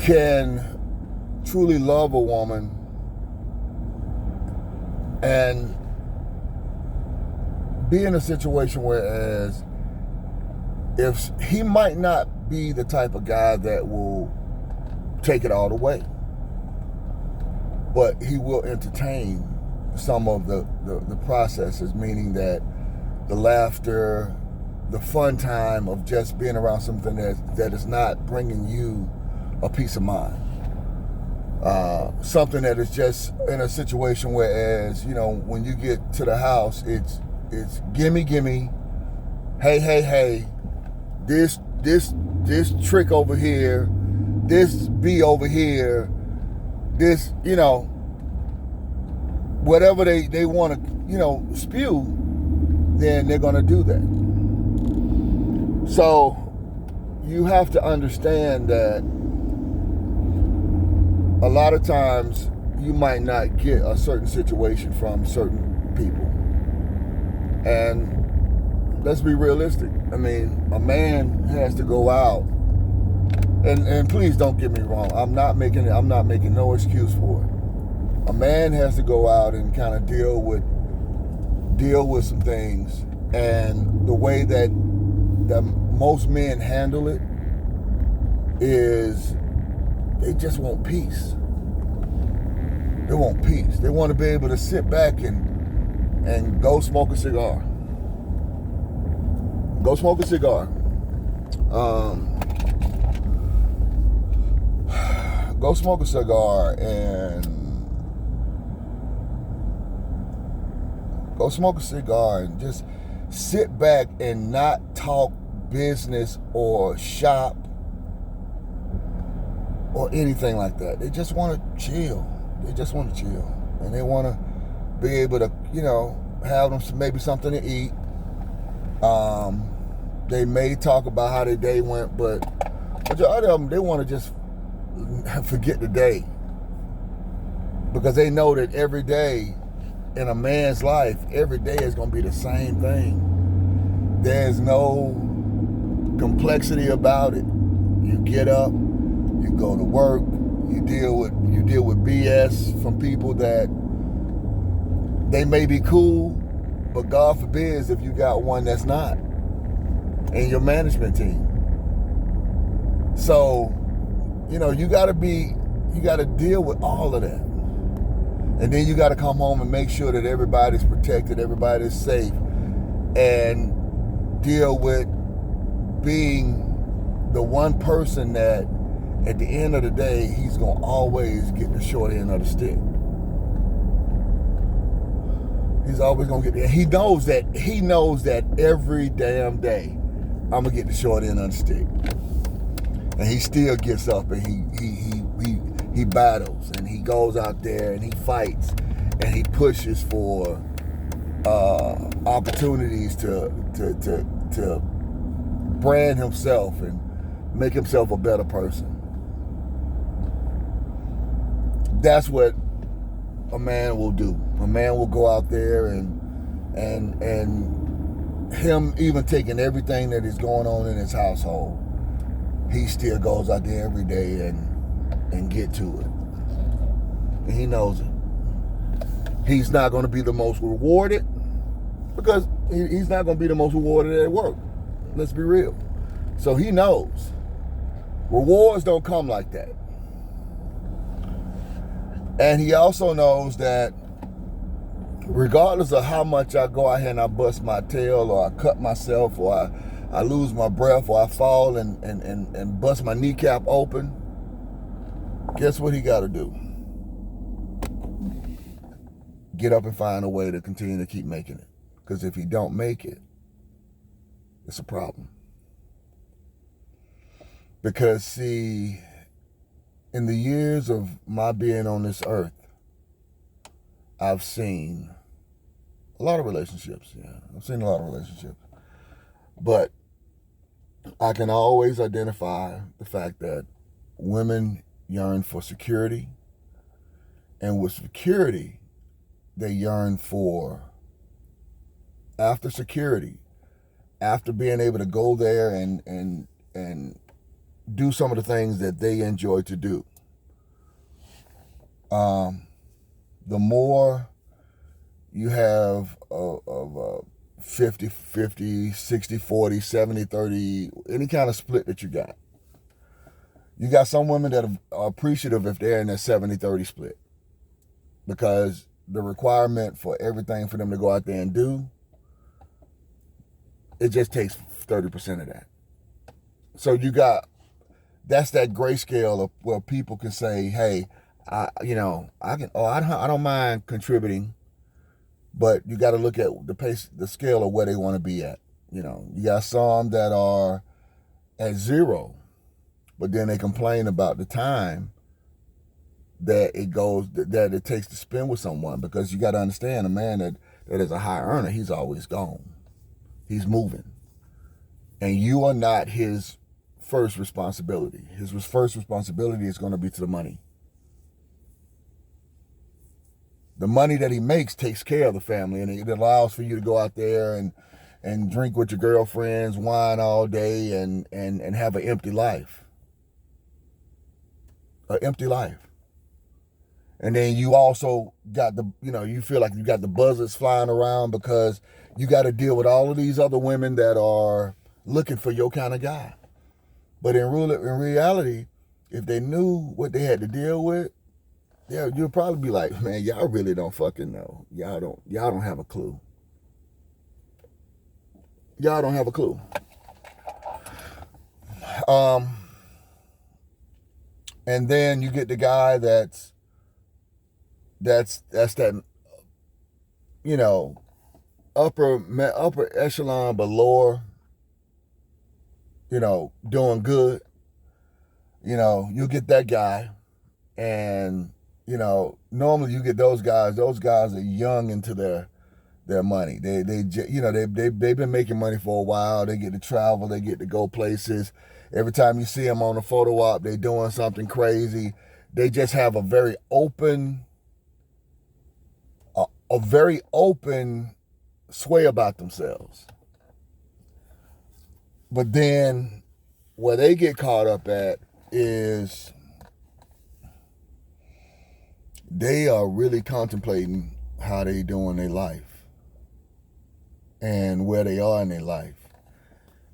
can truly love a woman and be in a situation whereas if he might not be the type of guy that will take it all the way, but he will entertain some of the processes, meaning that the laughter, the fun time of just being around something that is not bringing you a peace of mind. Something that is just in a situation whereas, when you get to the house, it's gimme, hey, this trick over here, this be over here, this, whatever they want to, spew, then they're going to do that. So you have to understand that a lot of times you might not get a certain situation from certain people. And let's be realistic. I mean, a man has to go out, and please don't get me wrong. I'm not making no excuse for it. A man has to go out and kind of deal with some things, and the way that most men handle it is they just want peace. They want peace. They want to be able to sit back and go smoke a cigar. Go smoke a cigar. Go smoke a cigar and just sit back and not talk business or shop or anything like that. They just want to chill. And they want to be able to, have them maybe something to eat. They may talk about how their day went, but majority of them, they want to just forget the day. Because they know that every day in a man's life, every day is going to be the same thing. There's no complexity about it. You get up, you go to work, you deal with BS from people that they may be cool, but God forbid if you got one that's not in your management team. So, you got to deal with all of that. And then you got to come home and make sure that everybody's protected, everybody's safe, and deal with being the one person that at the end of the day, he's going to always get the short end of the stick. He's always going to get he knows that every damn day I'm going to get the short end of the stick. And he still gets up and he battles and he goes out there and he fights and he pushes for opportunities to brand himself and make himself a better person. That's what a man will do. A man will go out there and him even taking everything that is going on in his household, he still goes out there every day and get to it. And he knows it. He's not going to be the most rewarded because he's not going to be the most rewarded at work. Let's be real. So he knows rewards don't come like that. And he also knows that regardless of how much I go out here and I bust my tail or I cut myself or I lose my breath or I fall and bust my kneecap open, guess what he got to do? Get up and find a way to continue to keep making it. Because if he don't make it, it's a problem. Because see, in the years of my being on this earth, I've seen a lot of relationships. Yeah, I've seen a lot of relationships. But I can always identify the fact that women yearn for security. And with security, they yearn for, after security, after being able to go there and do some of the things that they enjoy to do. The more you have of 50-50, 60-40, 70-30, any kind of split that you got. You got some women that are appreciative if they're in that 70-30 split, because the requirement for everything for them to go out there and do, it just takes 30% of that. So you got, that's that grayscale of where people can say, hey, I don't mind contributing, but you got to look at the scale of where they want to be at. You got some that are at 0, but then they complain about the time that it takes to spend with someone, because you got to understand, a man that is a high earner, he's always gone. He's moving. And you are not his first responsibility. His first responsibility is going to be to the money. The money that he makes takes care of the family, and it allows for you to go out there and drink with your girlfriends, wine all day, and have an empty life. An empty life. And then you also got you feel like you got the buzzards flying around, because you got to deal with all of these other women that are looking for your kind of guy. But in reality, if they knew what they had to deal with, you'll probably be like, man, y'all really don't fucking know. Y'all don't have a clue. Y'all don't have a clue. And then you get the guy that's that, upper echelon, but lower, doing good. You get that guy, and normally you get those guys. Those guys are young into their money. They've been making money for a while. They get to travel. They get to go places. Every time you see them on a photo op, they doing something crazy. They just have a very open sway about themselves. But then where they get caught up at is they are really contemplating how they doing their life and where they are in their life.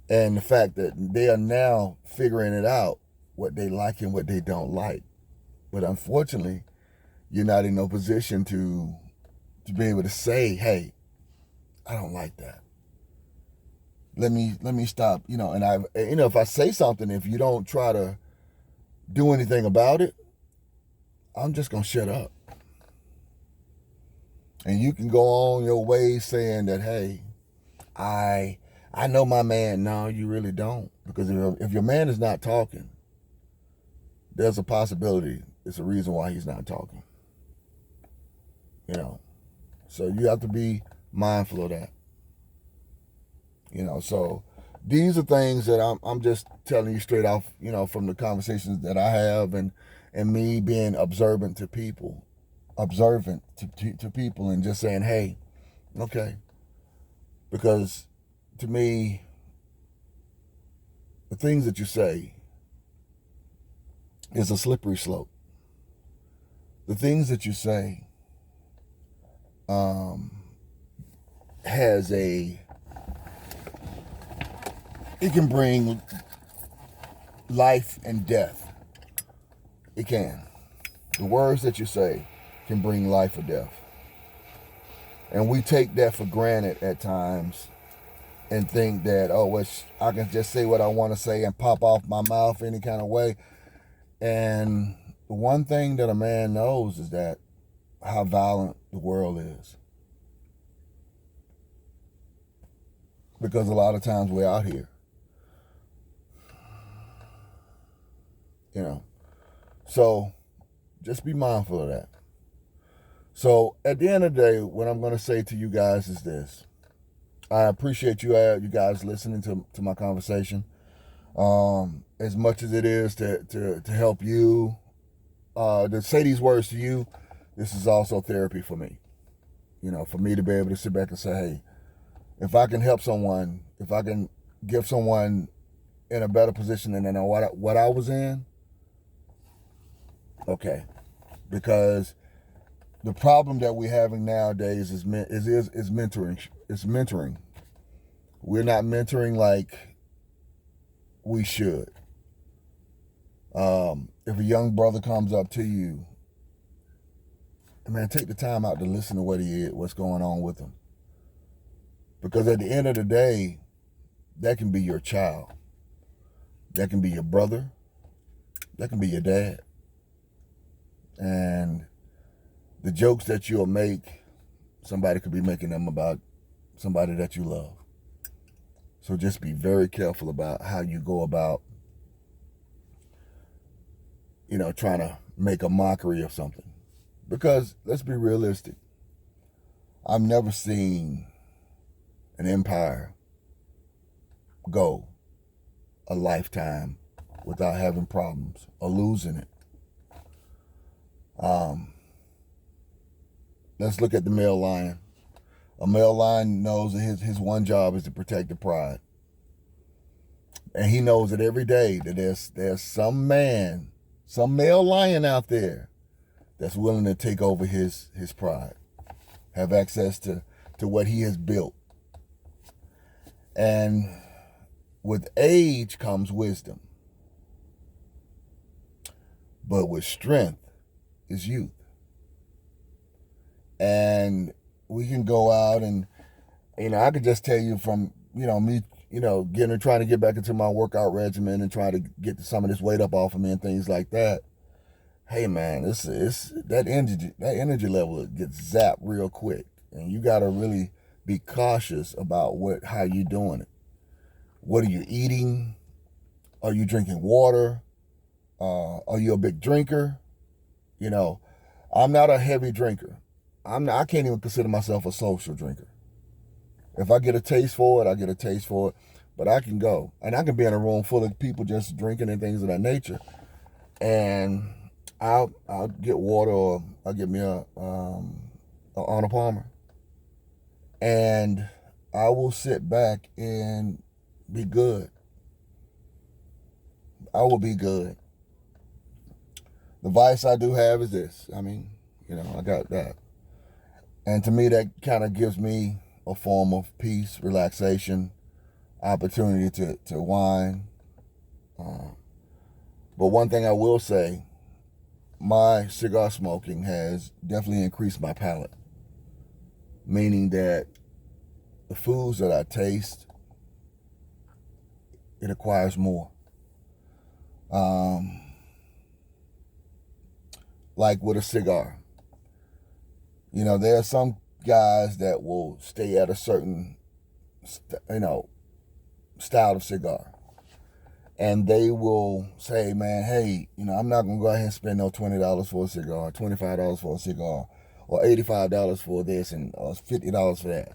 And the fact that they are now figuring it out, what they like and what they don't like. But unfortunately, you're not in no position to be able to say, hey, I don't like that. Let me stop, and if I say something, if you don't try to do anything about it, I'm just going to shut up. And you can go on your way saying that, hey, I know my man. No, you really don't. Because if your man is not talking, there's a possibility it's a reason why he's not talking. So you have to be mindful of that. So these are things that I'm just telling you straight off, from the conversations that I have, and me being observant to people, and just saying, hey, okay. Because to me, the things that you say is a slippery slope. The things that you say it can bring life and death. It can. The words that you say can bring life or death. And we take that for granted at times and think that, I can just say what I want to say and pop off my mouth any kind of way. And the one thing that a man knows is that how violent the world is. Because a lot of times we're out here. So just be mindful of that. So at the end of the day, what I'm going to say to you guys is this. I appreciate you guys listening to my conversation. As much as it is to help you, to say these words to you, this is also therapy for me. For me to be able to sit back and say, hey, if I can help someone, if I can give someone in a better position than what I was in? Okay, because the problem that we're having nowadays is mentoring. It's mentoring. We're not mentoring like we should. If a young brother comes up to you, man, take the time out to listen to what's going on with him. Because at the end of the day, that can be your child. That can be your brother. That can be your dad. And the jokes that you'll make, somebody could be making them about somebody that you love. So just be very careful about how you go about, trying to make a mockery of something. Because let's be realistic. I've never seen an empire go a lifetime without having problems or losing it. Let's look at the male lion. A male lion knows that his one job is to protect the pride. And he knows that every day that there's some male lion out there that's willing to take over his pride, have access to what he has built. And with age comes wisdom. But with strength is youth. And we can go out and, I could just tell you from, me, trying to get back into my workout regimen and trying to get some of this weight up off of me and things like that. Hey man, it's that energy level gets zapped real quick. And you gotta really be cautious about how you doing it. What are you eating? Are you drinking water? Are you a big drinker? I'm not a heavy drinker. I can't even consider myself a social drinker. If I get a taste for it, I get a taste for it. But I can go. And I can be in a room full of people just drinking and things of that nature. And I'll get water, or I'll get me a Arnold Palmer. And I will sit back and be good. I will be good. The vice I do have is this. I got that. And to me, that kind of gives me a form of peace, relaxation, opportunity to whine. But one thing I will say, my cigar smoking has definitely increased my palate. Meaning that the foods that I taste, it acquires more. Like with a cigar. There are some guys that will stay at a certain, style of cigar. And they will say, man, hey, I'm not going to go ahead and spend no $20 for a cigar, $25 for a cigar, or $85 for this, and or $50 for that.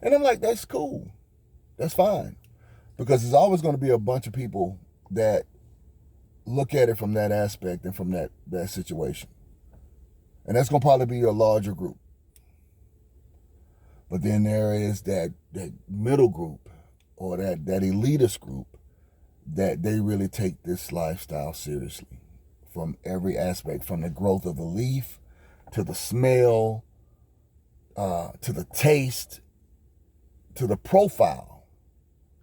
And I'm like, that's cool. That's fine. Because there's always going to be a bunch of people that look at it from that aspect and from that situation. And that's going to probably be a larger group. But then there is that middle group, or that elitist group, that they really take this lifestyle seriously from every aspect, from the growth of the leaf to the smell, to the taste, to the profile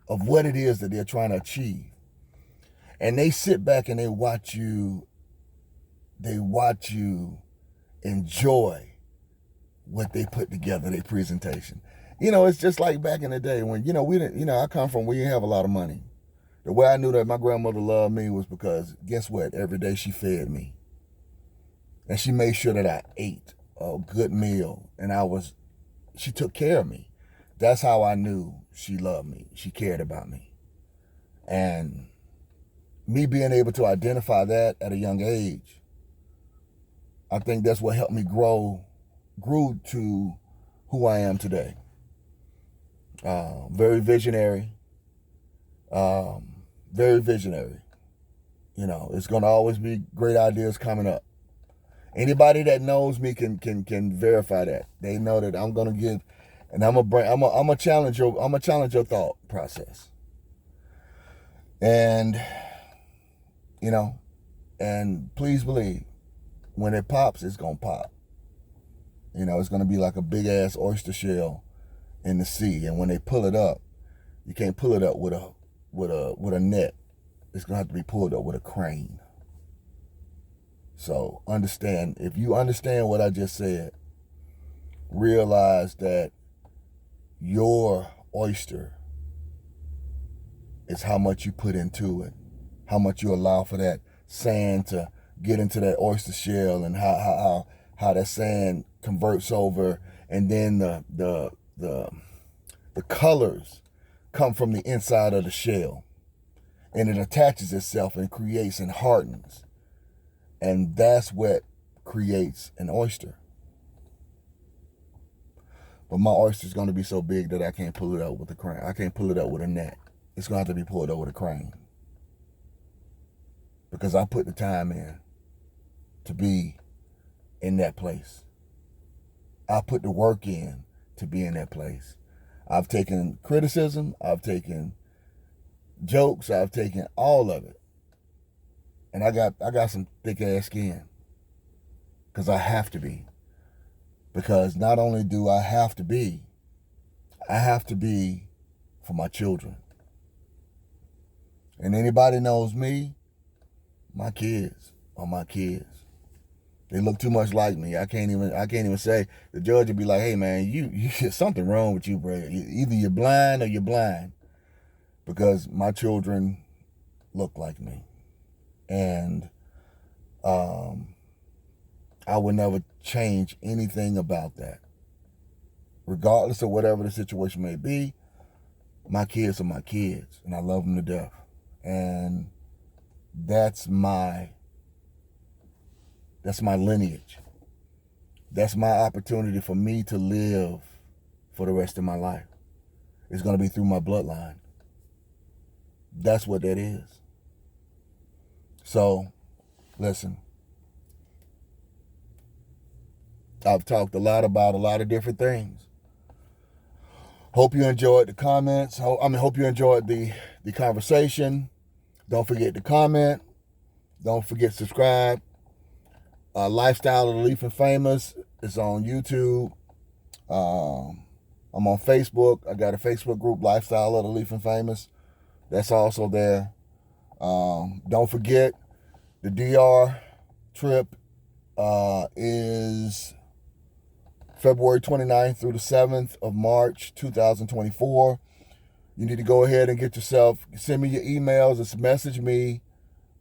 of what it is that they're trying to achieve. And they sit back and they watch you enjoy what they put together, their presentation. It's just like back in the day when, we didn't, I come from, we didn't have a lot of money. The way I knew that my grandmother loved me was because, guess what? Every day she fed me. And she made sure that I ate a good meal. And she took care of me. That's how I knew she loved me. She cared about me. And me being able to identify that at a young age, I think that's what helped me grew to who I am today. Very visionary. Very visionary. It's going to always be great ideas coming up. Anybody that knows me can verify that. They know that I'm going to give, and I'm going to challenge your thought process. And, you know, and please believe, when it pops, it's going to pop. You know, it's going to be like a big ass oyster shell in the sea. And when they pull it up, you can't pull it up with a net. It's going to have to be pulled up with a crane. So understand, if you understand what I just said, realize that your oyster is how much you put into it, how much you allow for that sand to get into that oyster shell, and how that sand converts over, and then the colors come from the inside of the shell, and it attaches itself and creates and hardens, and that's what creates an oyster. But my oyster is going to be so big that I can't pull it out with a crane. I can't pull it out with a net. It's going to have to be pulled out with a crane, because I put the time in to be in that place. I put the work in to be in that place. I've taken criticism. I've taken jokes. I've taken all of it. And I got some thick ass skin, because I have to be. Because not only do I have to be for my children. And anybody knows me, my kids are my kids. They look too much like me. I can't even say. The judge would be like, "Hey man, you something wrong with you, bro. Either you're blind or you're blind," because my children look like me, and I would never change anything about that. Regardless of whatever the situation may be, my kids are my kids, and I love them to death. And that's my lineage. That's my opportunity for me to live for the rest of my life. It's going to be through my bloodline. That's what that is. So, listen. I've talked a lot about a lot of different things. Hope you enjoyed the comments. Hope you enjoyed the conversation. Don't forget to comment. Don't forget to subscribe. Lifestyle of the Leaf and Famous is on YouTube. I'm on Facebook. I got a Facebook group, Lifestyle of the Leaf and Famous. That's also there. Don't forget, the DR trip is February 29th through the 7th of March, 2024. You need to go ahead and send me your emails and message me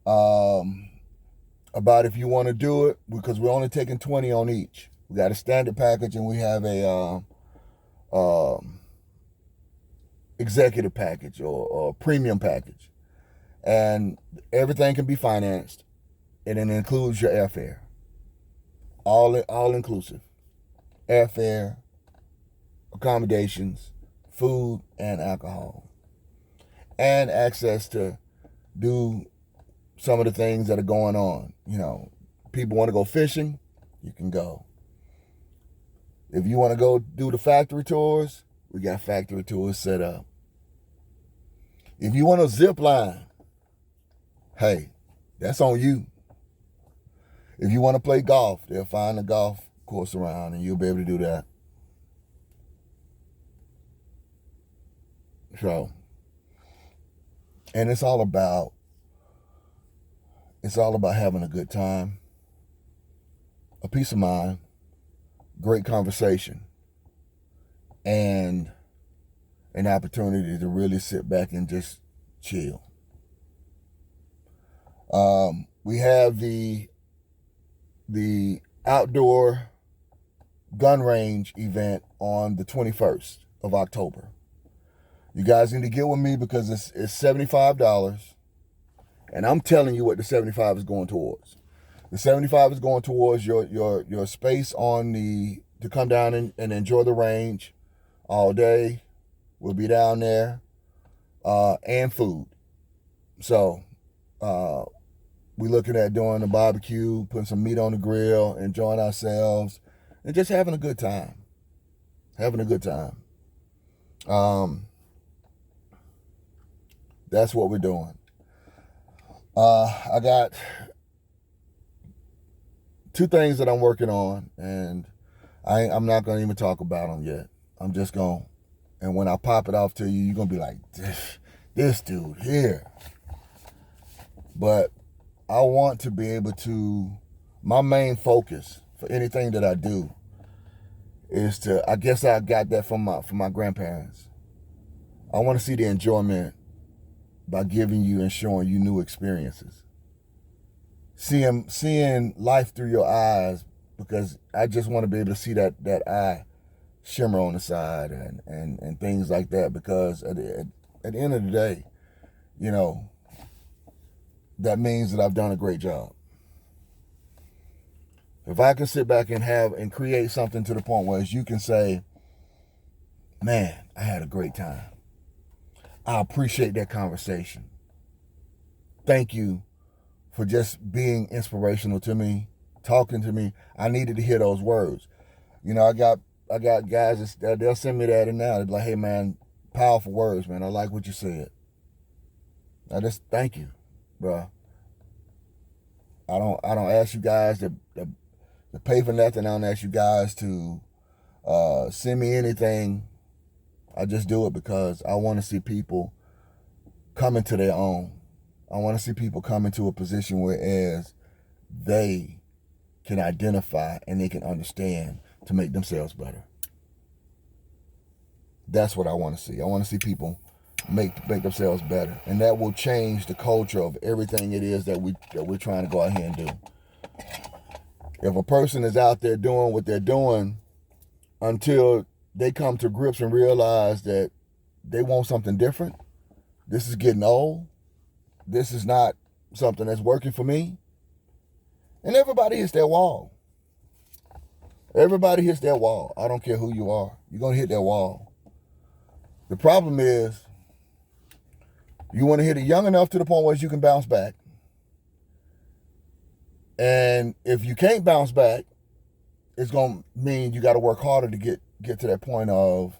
about if you want to do it, because we're only taking 20 on each. We got a standard package, and we have a executive package or premium package. And everything can be financed, and it includes your airfare. All inclusive. Airfare, accommodations, food, and alcohol. And access to do some of the things that are going on. You know, people want to go fishing, you can go. If you want to go do the factory tours, we got factory tours set up. If you want to zip line, hey, that's on you. If you want to play golf, they'll find a golf course around, and you'll be able to do that. So, and it's all about having a good time, a peace of mind, great conversation, and an opportunity to really sit back and just chill. We have the outdoor gun range event on the 21st of October. You guys need to get with me, because it's $75. And I'm telling you what the $75 is going towards. The $75 is going towards your space to come down and enjoy the range all day. We'll be down there, and food. So we're looking at doing a barbecue, putting some meat on the grill, enjoying ourselves, and just having a good time. That's what we're doing. I got 2 things that I'm working on, and I'm not going to even talk about them yet. I'm just going, and when I pop it off to you, you're going to be like, this dude here. But I want to be able to, my main focus for anything that I do is to, I guess I got that from my grandparents. I want to see the enjoyment by giving you and showing you new experiences. Seeing life through your eyes, because I just want to be able to see that eye shimmer on the side and things like that, because at the end of the day, you know, that means that I've done a great job. If I can sit back and create something to the point where you can say, man, I had a great time. I appreciate that conversation. Thank you for just being inspirational to me, talking to me. I needed to hear those words. You know, I got guys that they'll send me that and now they're like, hey man, powerful words, man. I like what you said. I just thank you, bro. I don't ask you guys to pay for nothing. I don't ask you guys to send me anything. I just do it because I want to see people come into their own. I want to see people come into a position whereas they can identify and they can understand to make themselves better. That's what I want to see. I want to see people make themselves better, and that will change the culture of everything it is that we're trying to go out here and do. If a person is out there doing what they're doing until they come to grips and realize that they want something different, this is getting old, this is not something that's working for me, and everybody hits that wall. Everybody hits that wall. I don't care who you are. You're going to hit that wall. The problem is you want to hit it young enough to the point where you can bounce back. And if you can't bounce back, it's going to mean you got to work harder to get to that point of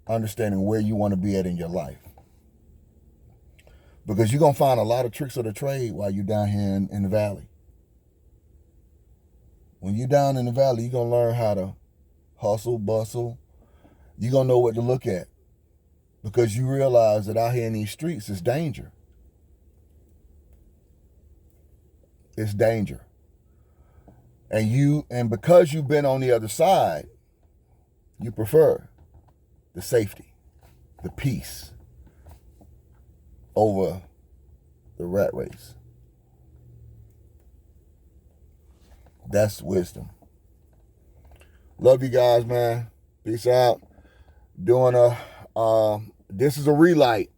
understanding where you want to be at in your life. Because you're going to find a lot of tricks of the trade while you're down here in the valley. When you're down in the valley, you're going to learn how to hustle, bustle. You're going to know what to look at. Because you realize that out here in these streets, it's danger. It's danger. And because you've been on the other side, you prefer the safety, the peace over the rat race. That's wisdom. Love you guys, man. Peace out. This is a relight.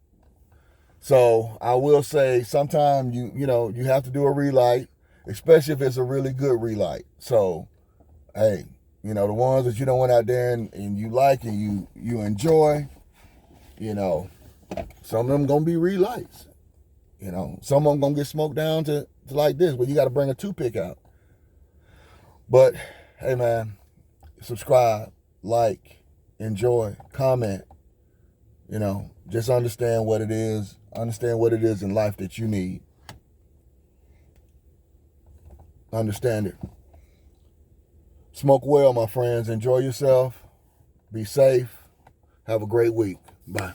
So I will say sometimes you have to do a relight, especially if it's a really good relight. So, hey, the ones that you don't went out there and you like and you enjoy, some of them gonna be relights. Some of them gonna get smoked down to like this, but you got to bring a toothpick out. But hey, man, subscribe, like, enjoy, comment. Just understand what it is. Understand what it is in life that you need. Understand it. Smoke well, my friends. Enjoy yourself. Be safe. Have a great week. Bye.